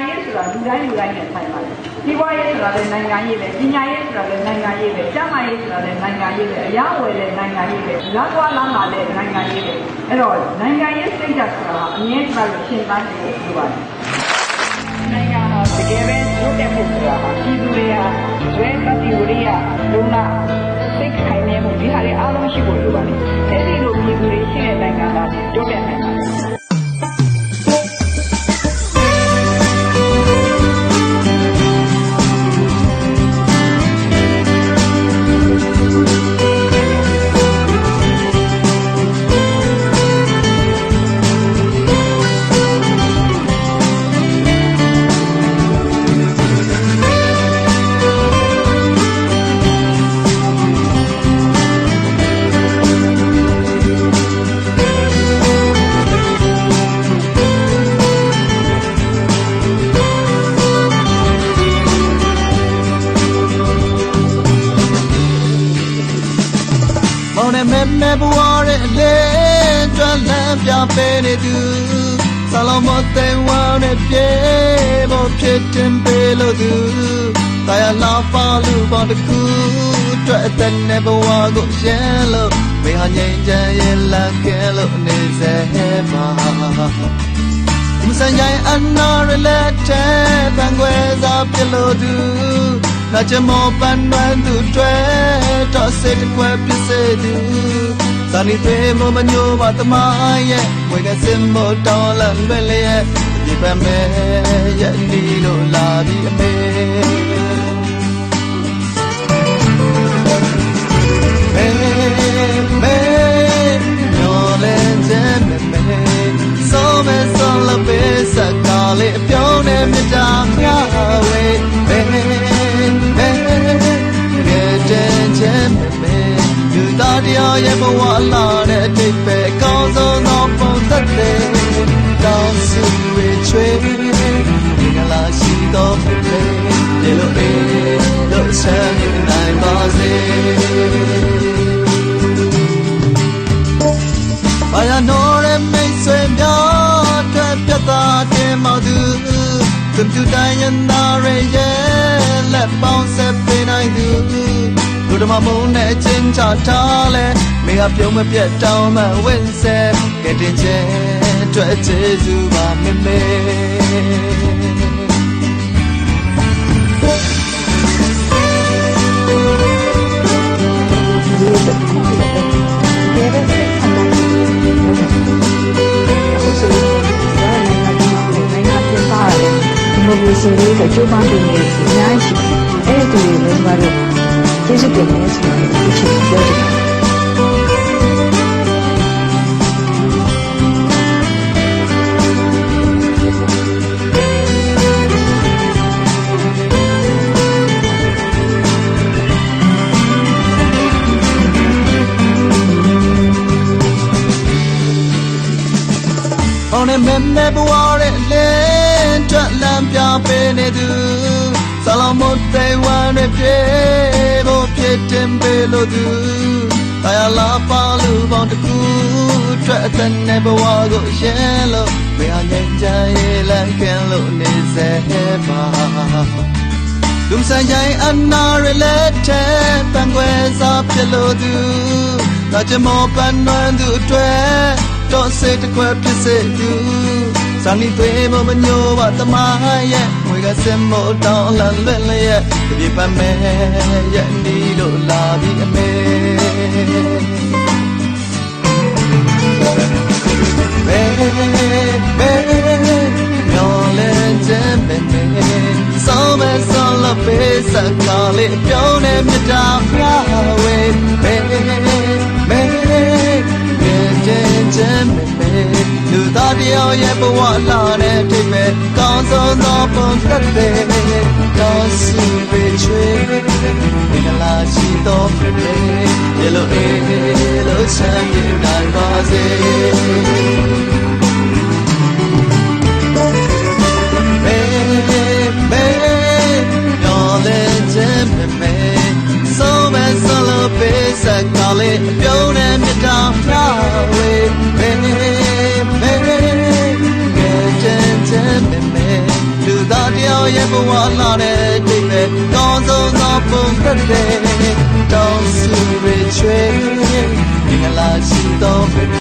ရေးဆိုတာလူတိုင်းနဲ့ဆိုင်ပါတယ်ဒီဘဝရေးဆိုတာလည်းနိုင်ငံရေးပဲပညာရေးဆိုတာလည်းနိုင်ငံရေးပဲကျန်းမာရေးဆိုတာလည်းနိုင်ငံရေးပဲအရာဝယ်လည်းနိုင်ငံရေးပဲလမ်းသွားလမ်းလာလည်းနိုင်ငံရေးပဲအဲ့တော့နိုင်ငံရေးစိတ်ဓာတ်ဆိုတာအမြဲတမ်းရှင်းပန်းနေလို့ပြောပါတယ်နိုင်ငံဟာတကယ်ပဲတိုးတက်ဖို့ဆိုတာပြည်သူတွေဟာဇွဲတတိဝရိယလုံလစိတ်ခိုင်မြဲမှုဒီဟာတွေအားလုံးရှိဖို့လိုပါတယ်အဲ့ဒီလိုပြည်သူတွေရှိတဲ့နိုင်ငံကတိုးတက်နိုင်ပါတယ်မဲဘဝရဲ့လေတွန်းလန်းပြပေးနေသူဆလောမတဲ့ဝါနဲ့ပြေဖို့ဖြစ်တင်ပေးလို့သူတရားလာပါလူပေါ်တကူတွေ့တဲ့နေဘဝကိုရှင်းလို့မေဟာငိမ့်ချင်ရဲ့လမ်းကဲလို့နေစေမှာမစံတိုင်းအနာရလက်တဲ့ပန်ခွဲသာပြလို့သူနာချမောပန်ပန်သူတွေ့တော့စိတ်ကွယ်ပြစ်စေသူဇာနီသေးမမညိုပါတမရဲ့ဝေကစင်မို့တောင်းလန်ပဲလေဒီပမဲရဲ့ဒီလိုလာပြီးအမေမေညောလဲတဲ့မေဆိုမဲဆိုလပေးစကားလေးအပြောင်းနဲ့မြတ်တာငါဝေလူသားတရားရဲ့ဘဝလာတဲ့အတိတ်ပဲအကောင်းဆုံးသောပုံသက်တဲ့တောင်းစုဝေချွေဒီကလာရှိသောလေဒီလိုအေးလို့ဆန်းနိုင်ပါစေဘာရနိုးရဲ့မိတ်ဆွေများတဲ့ပြတ်သားတင်မသူသူတူတိုင်းရနာရဲ့လက်ပေါင်းဆက်ပေးနိုင်သူလူတမမုန်းနဲ့ချင်းချထားလဲမေဟာပြုံးမပြတ်တောင်းမှဝင်းဆဲကဲတင်ချဲတွေ့ကျေးဇူးပါမေမေဒီစီလေးကကျိုးပန်းနေတယ်အများကြီးအဲ့ဒီတွေလည်းဘာလို့ကျေးဇူးတင်နေဆိုတော့ဒီချိန်ပြောတယ်အော်နေမဲဘဝရဲ့လေတွက်လမ်းပြပေးနေသူဆလောမတဲ့ဝါနဲ့ပြေဖို့ဖြစ်တင်ပေးလို့သူတရားလာပါလူပေါင်းတကူတွေ့အသက်နဲ့ဘဝကိုရှင်းလို့မေဟာငိမ့်ချင်ရဲ့လမ်းကဲလို့နေစေပါလူဆိုင်တိုင်းအနာရလက်တဲ့ပန်ခွဲစားဖြစ်လို့သူလာချမောပန်နွမ်းသူတွေ့တော့စိတ်ကွယ်ဖြစ်စေသူဇာနီသေးမမညိုပါတမရဲ့ဝေကစင်မို့တောင်းလန်လွဲ့လျက်ဒီပမဲရဲ့ဒီလိုလာပြီးအမေဘေညောလဲတဲ့မေစောမဲစောလပေးစကားလေးပြောင်းနေမြတ်တာပြဝေဘေလူသားတရားရဲ့ဘဝလာတဲ့ထိပ်ပဲကောင်းဆုံးသောပုံသက်တဲ့တောင်းစုပေချွေဒီကလာရှိသောလေရေလိုအေးလို့ချမ်းမြေနိုင်ပါစေမေတော်လည်းခြင်းမေဆိုမဲဆိုလို့ပေးစကားလေးပြုံးနေမြတ်တာဖျားဝေးလူသား ရဲ့ဘဝလာတဲ့အိမ်ပဲကောင်းဆုံးသောပုံသက်တယ်